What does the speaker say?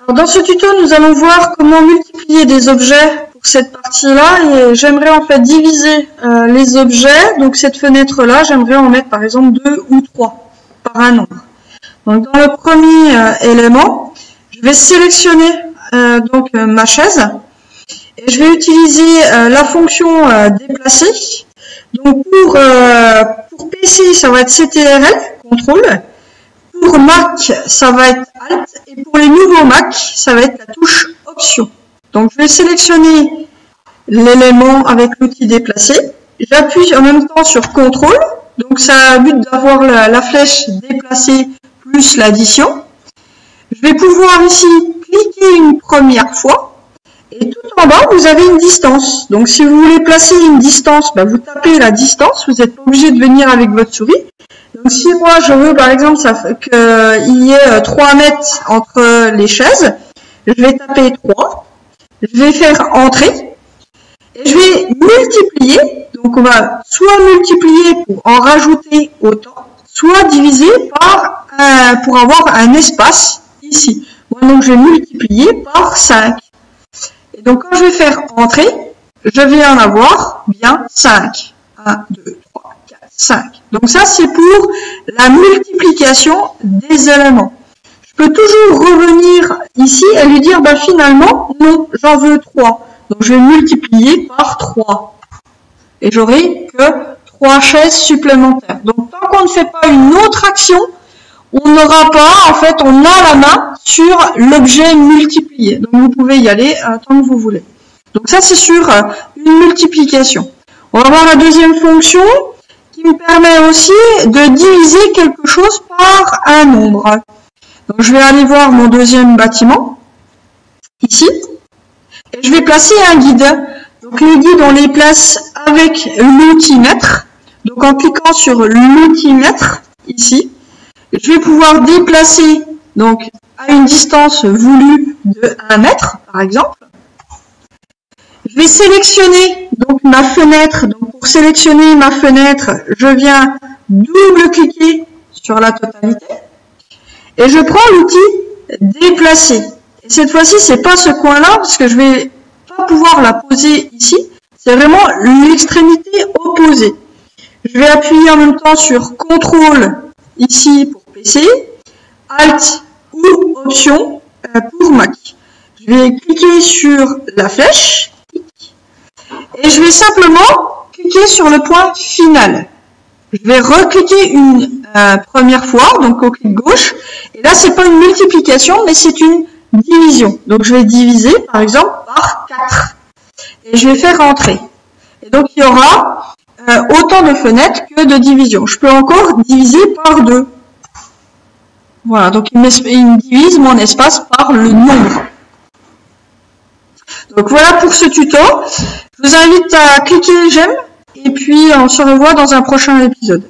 Alors, dans ce tuto, nous allons voir comment multiplier des objets pour cette partie-là, et j'aimerais en fait diviser les objets. Donc cette fenêtre-là, j'aimerais en mettre par exemple 2 ou 3 par un nombre. Donc dans le premier élément, je vais sélectionner ma chaise et je vais utiliser la fonction déplacer. Donc pour PC, ça va être CTRL, CTRL. Pour Mac, ça va être Alt, et pour les nouveaux Mac, ça va être la touche Option. Donc je vais sélectionner l'élément avec l'outil déplacer. J'appuie en même temps sur CTRL. Donc ça a le but d'avoir la flèche déplacée plus l'addition. Je vais pouvoir ici cliquer une première fois. Et tout en bas, vous avez une distance. Donc si vous voulez placer une distance, vous tapez la distance. Vous n'êtes pas obligé de venir avec votre souris. Donc si moi je veux par exemple qu'il y ait 3 mètres entre les chaises, je vais taper 3. Je vais faire entrer. Et je vais multiplier. Donc on va soit multiplier pour en rajouter autant, soit diviser par pour avoir un espace ici. Moi, donc je vais multiplier par 5. Et donc quand je vais faire entrer, je vais en avoir bien 5. 1, 2, 3, 4, 5. Donc ça c'est pour la multiplication des éléments. Je peux toujours revenir ici et lui dire finalement non, j'en veux 3. Donc je vais multiplier par 3. Et j'aurai que 3 chaises supplémentaires. Donc tant qu'on ne fait pas une autre action, on n'aura pas, en fait, on a la main sur l'objet multiplié. Donc vous pouvez y aller tant que vous voulez. Donc ça c'est sur une multiplication. On va voir la deuxième fonction qui me permet aussi de diviser quelque chose par un nombre. Donc je vais aller voir mon deuxième bâtiment, ici, et je vais placer un guide. Donc les guides, on les place avec l'outil mètre. Donc en cliquant sur l'outil mètre, ici, je vais pouvoir déplacer donc à une distance voulue de 1 mètre, par exemple. Je vais sélectionner donc ma fenêtre. Donc pour sélectionner ma fenêtre, je viens double-cliquer sur la totalité. Et je prends l'outil déplacer. Et cette fois-ci, c'est pas ce coin-là, parce que je vais pas pouvoir la poser ici. C'est vraiment l'extrémité opposée. Je vais appuyer en même temps sur CTRL ici pour PC, Alt ou Option pour Mac. Je vais cliquer sur la flèche et je vais simplement cliquer sur le point final. Je vais recliquer une première fois, donc au clic gauche. Et là, c'est pas une multiplication, mais c'est une division. Donc, je vais diviser, par exemple, par 4. Et je vais faire entrer. Et donc, il y aura autant de fenêtres que de divisions. Je peux encore diviser par 2. Voilà, donc il me divise mon espace par le nombre. Donc, voilà pour ce tuto. Je vous invite à cliquer j'aime. Et puis, on se revoit dans un prochain épisode.